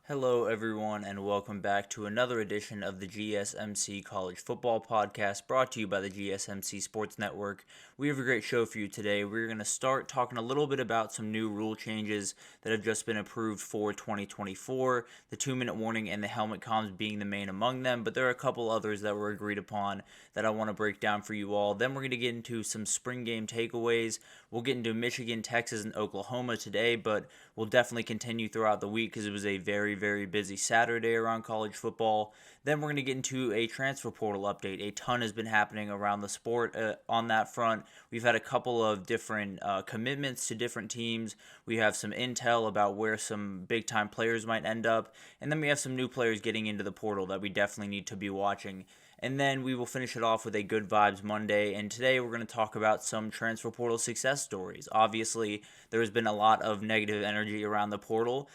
Hello, everyone, and welcome back to another edition of the GSMC College Football Podcast, brought to you by the GSMC Sports Network. We have a great show for you today. We're going to start talking a little bit about some new rule changes that have just been approved for 2024, the 2-minute warning and the helmet comms being the main among them, but there are a couple others that were agreed upon that I want to break down for you all. Then we're going to get into some spring game takeaways. We'll get into Michigan, Texas, and Oklahoma today, but we'll definitely continue throughout the week because it was a very busy Saturday around college football. Then we're going to get into a transfer portal update. A ton has been happening around the sport on that front. We've had a couple of different commitments to different teams. We have some intel about where some big-time players might end up. And then we have some new players getting into the portal that we definitely need to be watching. And then we will finish it off with a Good Vibes Monday. And today we're going to talk about some transfer portal success stories. Obviously, there has been a lot of negative energy around the portal,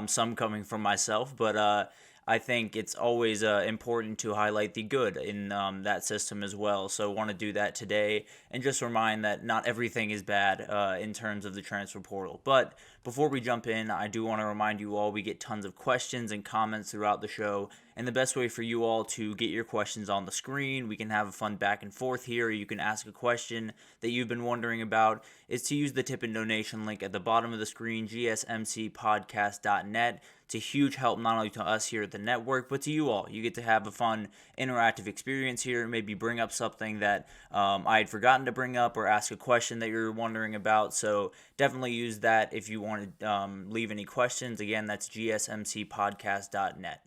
some coming from myself, but I think it's always important to highlight the good in that system as well. So I want to do that today and just remind that not everything is bad in terms of the transfer portal. But before we jump in, I do want to remind you all we get tons of questions and comments throughout the show. And the best way for you all to get your questions on the screen, we can have a fun back and forth here. You can ask a question that you've been wondering about, is to use the tip and donation link at the bottom of the screen, gsmcpodcast.net. It's a huge help not only to us here at the network, but to you all. You get to have a fun interactive experience here, maybe bring up something that I had forgotten to bring up or ask a question that you're wondering about. So definitely use that if you want to leave any questions. Again, that's gsmcpodcast.net.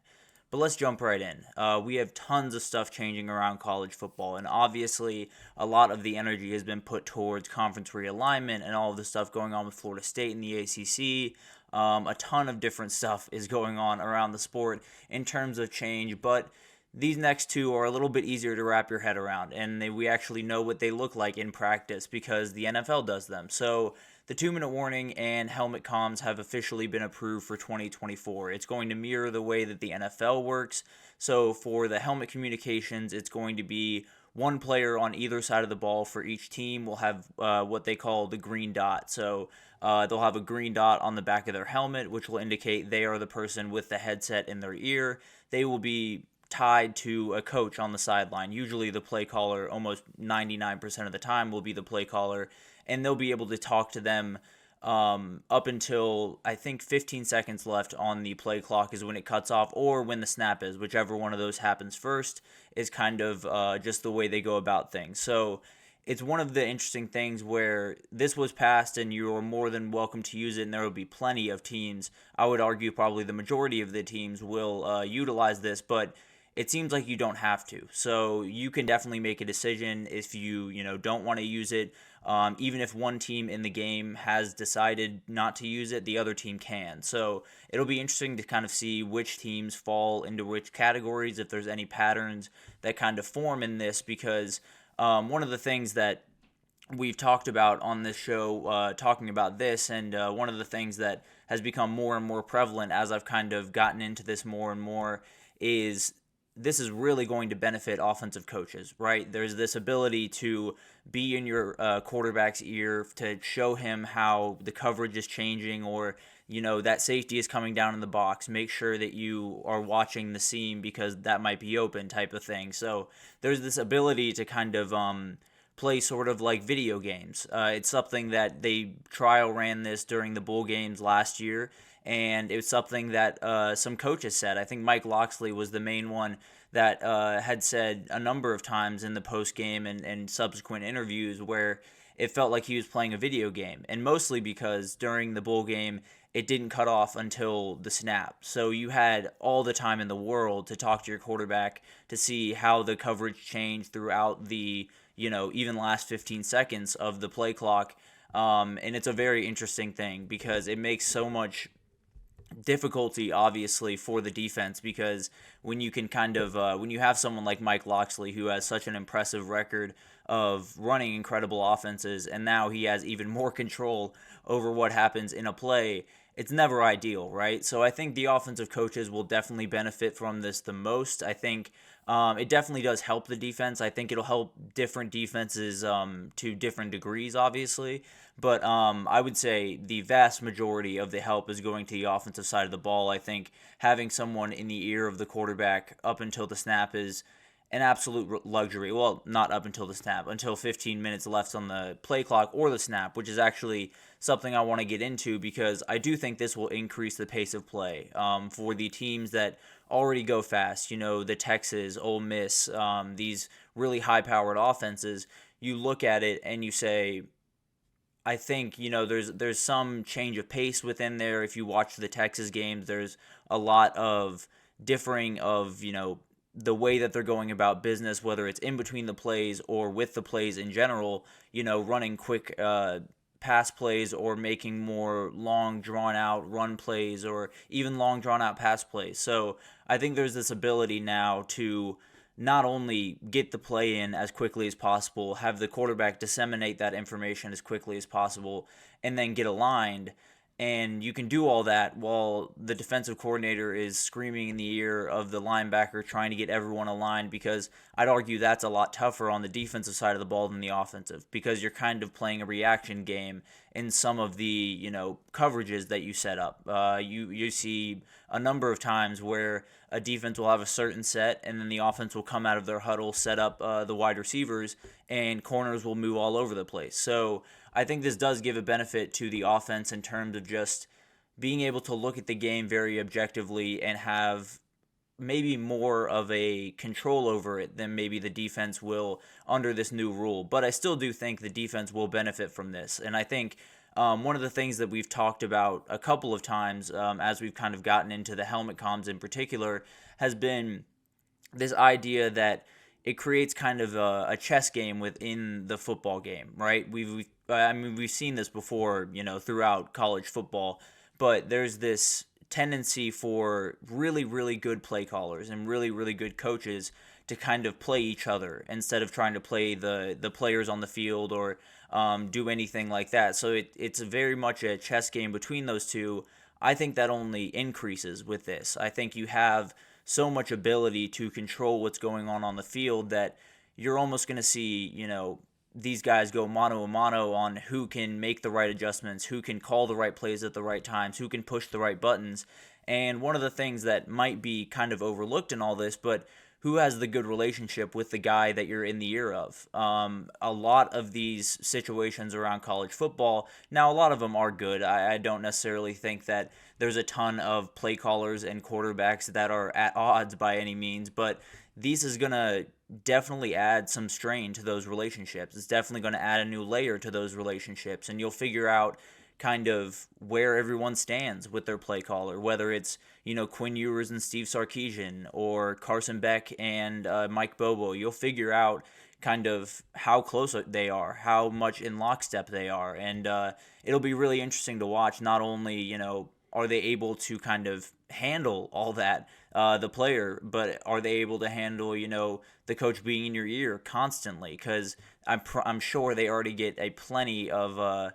But let's jump right in. We have tons of stuff changing around college football, and obviously a lot of the energy has been put towards conference realignment and all of the stuff going on with Florida State and the ACC. A ton of different stuff is going on around the sport in terms of change, but these next two are a little bit easier to wrap your head around, and we actually know what they look like in practice because the NFL does them. So the 2-minute warning and helmet comms have officially been approved for 2024. It's going to mirror the way that the NFL works. So for the helmet communications, it's going to be one player on either side of the ball for each team will have what they call the green dot. So they'll have a green dot on the back of their helmet, which will indicate they are the person with the headset in their ear. They will be tied to a coach on the sideline. Usually the play caller, almost 99% of the time, will be the play caller, and they'll be able to talk to them up until, I think, 15 seconds left on the play clock is when it cuts off, or when the snap is. Whichever one of those happens first is kind of just the way they go about things. So it's one of the interesting things where this was passed and you're more than welcome to use it, and there will be plenty of teams. I would argue probably the majority of the teams will utilize this, but it seems like you don't have to. So you can definitely make a decision if you don't want to use it. Even if one team in the game has decided not to use it, the other team can. So it'll be interesting to kind of see which teams fall into which categories, if there's any patterns that kind of form in this, because one of the things that we've talked about on this show, talking about this, and one of the things that has become more and more prevalent as I've kind of gotten into this more and more is this is really going to benefit offensive coaches, right? There's this ability to be in your quarterback's ear to show him how the coverage is changing, or that safety is coming down in the box. Make sure that you are watching the seam because that might be open, type of thing. So there's this ability to kind of play sort of like video games. It's something that they trial ran this during the bowl games last year, and it was something that some coaches said. I think Mike Locksley was the main one that had said a number of times in the post-game and subsequent interviews where it felt like he was playing a video game, and mostly because during the bowl game, it didn't cut off until the snap. So you had all the time in the world to talk to your quarterback to see how the coverage changed throughout the, even last 15 seconds of the play clock. And it's a very interesting thing because it makes so much difficulty, obviously, for the defense, because when you can kind of when you have someone like Mike Locksley, who has such an impressive record of running incredible offenses, and now he has even more control over what happens in a play, it's never ideal, right? So I think the offensive coaches will definitely benefit from this the most. I think It definitely does help the defense. I think it'll help different defenses to different degrees, obviously. But I would say the vast majority of the help is going to the offensive side of the ball. I think having someone in the ear of the quarterback up until the snap is an absolute luxury. Well, not up until the snap, until 15 minutes left on the play clock or the snap, which is actually something I want to get into because I do think this will increase the pace of play for the teams that already go fast. You know, the Texas, Ole Miss, these really high-powered offenses. You look at it and you say, I think, there's some change of pace within there. If you watch the Texas games, there's a lot of differing of, the way that they're going about business, whether it's in between the plays or with the plays in general, running quick pass plays or making more long drawn out run plays or even long drawn out pass plays. So I think there's this ability now to not only get the play in as quickly as possible, have the quarterback disseminate that information as quickly as possible, and then get aligned. And you can do all that while the defensive coordinator is screaming in the ear of the linebacker trying to get everyone aligned, because I'd argue that's a lot tougher on the defensive side of the ball than the offensive, because you're kind of playing a reaction game in some of the, coverages that you set up. You see a number of times where a defense will have a certain set and then the offense will come out of their huddle, set up the wide receivers, and corners will move all over the place. So I think this does give a benefit to the offense in terms of just being able to look at the game very objectively and have maybe more of a control over it than maybe the defense will under this new rule. But I still do think the defense will benefit from this. And I think one of the things that we've talked about a couple of times as we've kind of gotten into the helmet comms in particular has been this idea that it creates kind of a chess game within the football game, right? We've seen this before, throughout college football, but there's this tendency for really, really good play callers and really, really good coaches to kind of play each other instead of trying to play the players on the field or do anything like that. So it's very much a chess game between those two. I think that only increases with this. I think you have so much ability to control what's going on the field that you're almost going to see, these guys go mano a mano on who can make the right adjustments, who can call the right plays at the right times, who can push the right buttons. And one of the things that might be kind of overlooked in all this, but who has the good relationship with the guy that you're in the ear of? A lot of these situations around college football, now a lot of them are good. I don't necessarily think that there's a ton of play callers and quarterbacks that are at odds by any means, but this is going to definitely add some strain to those relationships. It's definitely going to add a new layer to those relationships, and you'll figure out kind of where everyone stands with their play caller, whether it's, Quinn Ewers and Steve Sarkisian or Carson Beck and Mike Bobo. You'll figure out kind of how close they are, how much in lockstep they are, and it'll be really interesting to watch. Not only, are they able to kind of handle all that, the player, but are they able to handle, the coach being in your ear constantly? Because I'm sure they already get a plenty of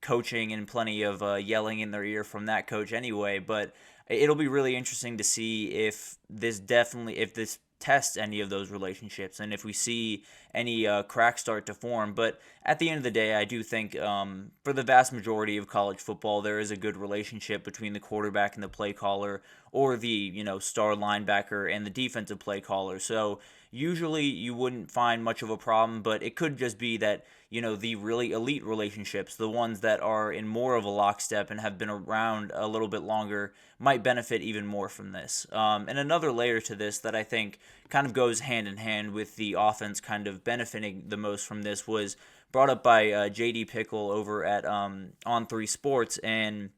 coaching and plenty of yelling in their ear from that coach anyway. But it'll be really interesting to see if this tests any of those relationships and if we see any cracks start to form. But at the end of the day, I do think for the vast majority of college football, there is a good relationship between the quarterback and the play caller, or the star linebacker and the defensive play caller. So usually you wouldn't find much of a problem, but it could just be that the really elite relationships, the ones that are in more of a lockstep and have been around a little bit longer, might benefit even more from this. And another layer to this that I think kind of goes hand in hand with the offense kind of benefiting the most from this was brought up by J.D. Pickle over at On3 Sports, and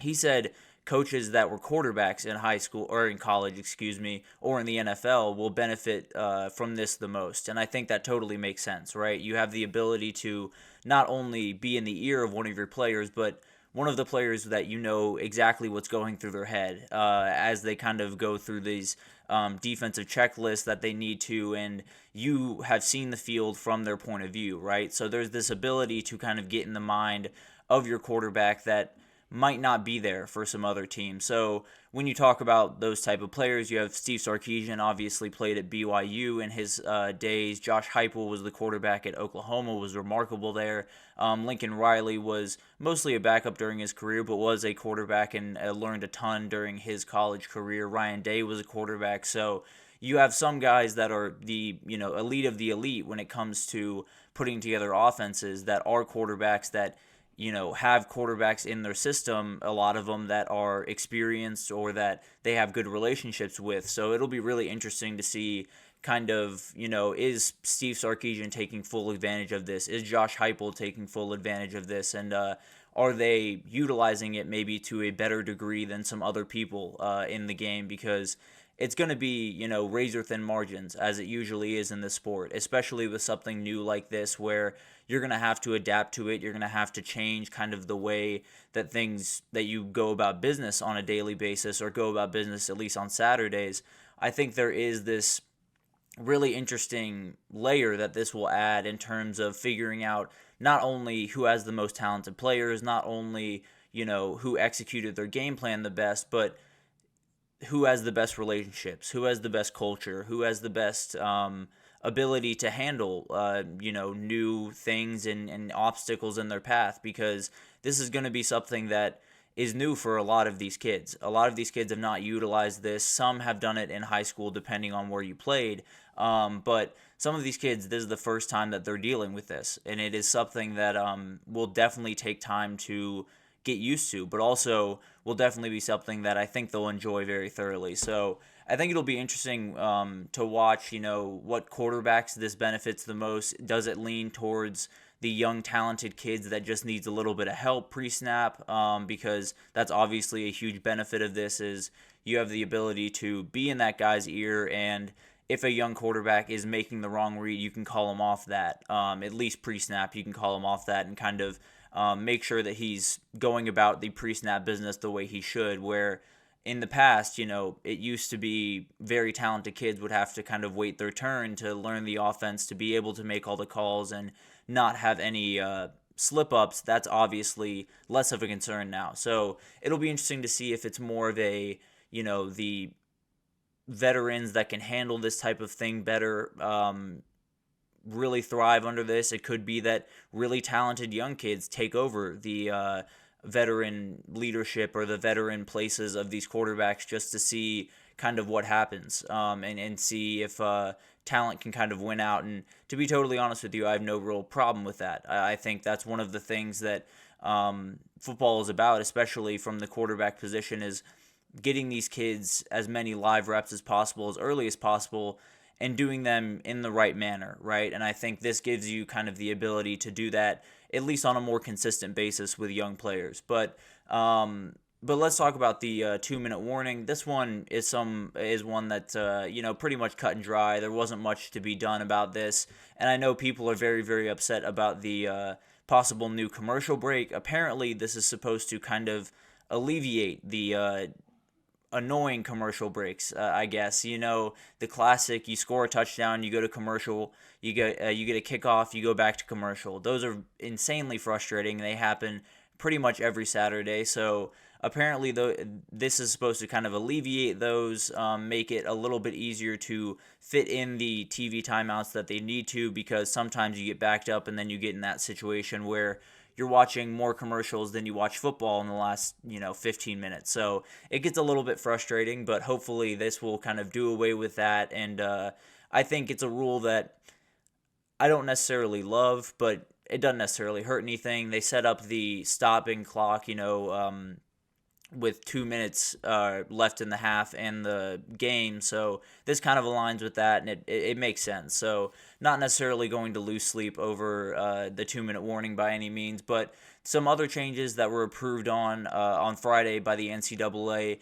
he said coaches that were quarterbacks in high school or in college, or in the NFL will benefit from this the most. And I think that totally makes sense, right? You have the ability to not only be in the ear of one of your players, but one of the players that exactly what's going through their head as they kind of go through these defensive checklists that they need to, and you have seen the field from their point of view, right? So there's this ability to kind of get in the mind of your quarterback that might not be there for some other teams. So when you talk about those type of players, you have Steve Sarkisian, obviously played at BYU in his days. Josh Heupel was the quarterback at Oklahoma, was remarkable there. Lincoln Riley was mostly a backup during his career, but was a quarterback and learned a ton during his college career. Ryan Day was a quarterback. So you have some guys that are the elite of the elite when it comes to putting together offenses that are quarterbacks that have quarterbacks in their system, a lot of them that are experienced or that they have good relationships with. So it'll be really interesting to see kind of, is Steve Sarkisian taking full advantage of this? Is Josh Heupel taking full advantage of this? And are they utilizing it maybe to a better degree than some other people in the game? Because it's going to be, razor thin margins, as it usually is in the sport, especially with something new like this where you're going to have to adapt to it. You're going to have to change kind of the way that that you go about business on a daily basis or go about business at least on Saturdays. I think there is this really interesting layer that this will add in terms of figuring out not only who has the most talented players, not only, who executed their game plan the best, but who has the best relationships, who has the best culture, who has the best ability to handle, new things and obstacles in their path, because this is going to be something that is new for a lot of these kids. A lot of these kids have not utilized this. Some have done it in high school, depending on where you played. But some of these kids, this is the first time that they're dealing with this. And it is something that will definitely take time to get used to, but also will definitely be something that I think they'll enjoy very thoroughly. So I think it'll be interesting to watch, what quarterbacks this benefits the most. Does it lean towards the young, talented kids that just needs a little bit of help pre-snap? Because that's obviously a huge benefit of this is you have the ability to be in that guy's ear, and if a young quarterback is making the wrong read, you can call him off that. At least pre-snap, you can call him off that and kind of make sure that he's going about the pre-snap business the way he should, where in the past, it used to be very talented kids would have to kind of wait their turn to learn the offense, to be able to make all the calls and not have any slip-ups. That's obviously less of a concern now. So it'll be interesting to see if it's more of a, the veterans that can handle this type of thing better really thrive under this. It could be that really talented young kids take over the veteran leadership or the veteran places of these quarterbacks just to see kind of what happens and see if talent can kind of win out. And to be totally honest with you, I have no real problem with that. I think that's one of the things that football is about, especially from the quarterback position, is getting these kids as many live reps as possible, as early as possible, and doing them in the right manner, right? And I think this gives you kind of the ability to do that at least on a more consistent basis with young players. But let's talk about the 2-minute warning. This one is one that pretty much cut and dry. There wasn't much to be done about this, and I know people are very, very upset about the possible new commercial break. Apparently, this is supposed to kind of alleviate the annoying commercial breaks, I guess. The classic, you score a touchdown, you go to commercial, you get a kickoff, you go back to commercial. Those are insanely frustrating. They happen pretty much every Saturday. So apparently this is supposed to kind of alleviate those, make it a little bit easier to fit in the TV timeouts that they need to, because sometimes you get backed up and then you get in that situation where you're watching more commercials than you watch football in the last, 15 minutes. So it gets a little bit frustrating, but hopefully this will kind of do away with that. And I think it's a rule that I don't necessarily love, but it doesn't necessarily hurt anything. They set up the stopping clock, with 2 minutes left in the half and the game. So this kind of aligns with that, and it makes sense. So not necessarily going to lose sleep over the 2-minute warning by any means, but some other changes that were approved on Friday by the NCAA,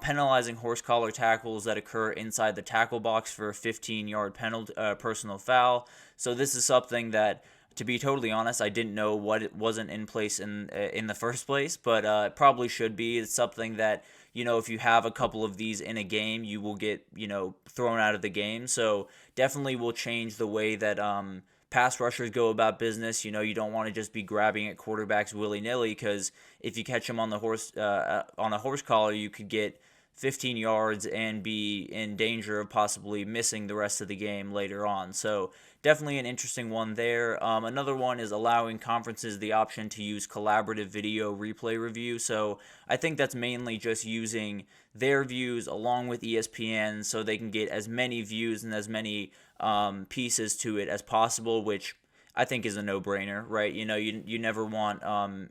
penalizing horse collar tackles that occur inside the tackle box for a 15-yard personal foul. So this is something that, to be totally honest, I didn't know what it wasn't in place in the first place, but it probably should be. It's something that, if you have a couple of these in a game, you will get, thrown out of the game. So definitely will change the way that pass rushers go about business. You don't want to just be grabbing at quarterbacks willy-nilly, because if you catch them on a horse collar, you could get 15 yards and be in danger of possibly missing the rest of the game later on. So definitely an interesting one there. Another one is allowing conferences the option to use collaborative video replay review. So I think that's mainly just using their views along with ESPN so they can get as many views and as many pieces to it as possible, which I think is a no-brainer, right? You never want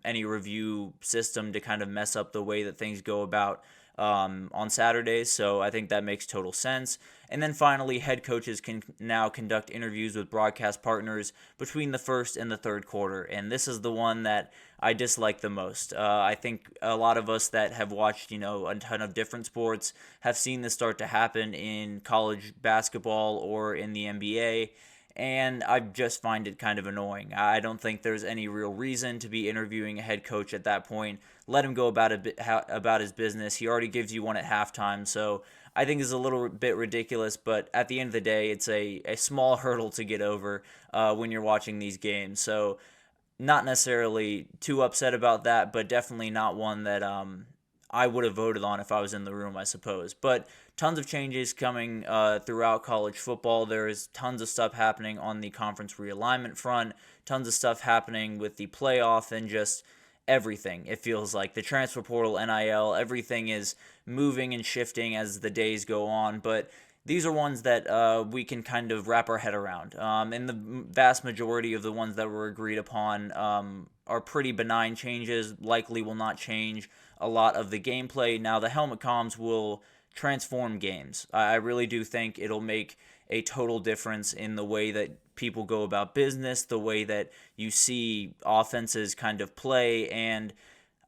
any review system to kind of mess up the way that things go about on Saturdays, so I think that makes total sense. And then finally, head coaches can now conduct interviews with broadcast partners between the first and the third quarter, and this is the one that I dislike the most. I think a lot of us that have watched, a ton of different sports have seen this start to happen in college basketball or in the NBA, and I just find it kind of annoying. I don't think there's any real reason to be interviewing a head coach at that point. Let him go about his business. He already gives you one at halftime, so I think it's a little bit ridiculous, but at the end of the day, it's a small hurdle to get over when you're watching these games. So not necessarily too upset about that, but definitely not one that I would have voted on if I was in the room, I suppose. But tons of changes coming throughout college football. There is tons of stuff happening on the conference realignment front, tons of stuff happening with the playoff, and just everything. It feels like the transfer portal, NIL, everything is moving and shifting as the days go on. But these are ones that we can kind of wrap our head around. And the vast majority of the ones that were agreed upon are pretty benign changes, likely will not change a lot of the gameplay. Now, the helmet comms will transform games. I really do think it'll make a total difference in the way that people go about business, the way that you see offenses kind of play, and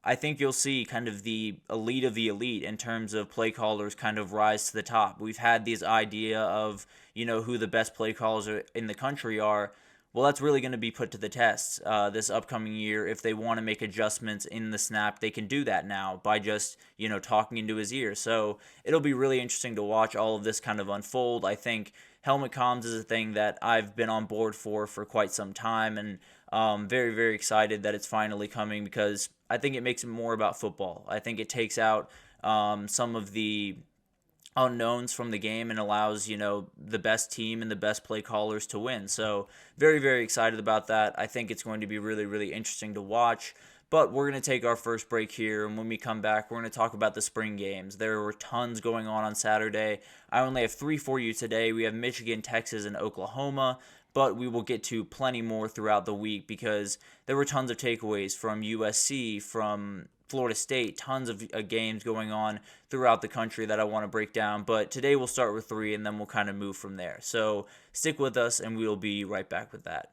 I think you'll see kind of the elite of the elite in terms of play callers kind of rise to the top. We've had this idea of, who the best play callers in the country are. Well, that's really going to be put to the test this upcoming year. If they want to make adjustments in the snap, they can do that now by just, talking into his ear. So it'll be really interesting to watch all of this kind of unfold. I think helmet comms is a thing that I've been on board for quite some time, and very, very excited that it's finally coming, because I think it makes it more about football. I think it takes out some of the unknowns from the game and allows, the best team and the best play callers to win. So very, very excited about that. I think it's going to be really, really interesting to watch. But we're going to take our first break here, and when we come back, we're going to talk about the spring games. There were tons going on Saturday. I only have 3 for you today. We have Michigan, Texas, and Oklahoma, but we will get to plenty more throughout the week because there were tons of takeaways from USC, from Florida State, tons of games going on throughout the country that I want to break down. But today we'll start with 3, and then we'll kind of move from there. So stick with us, and we'll be right back with that.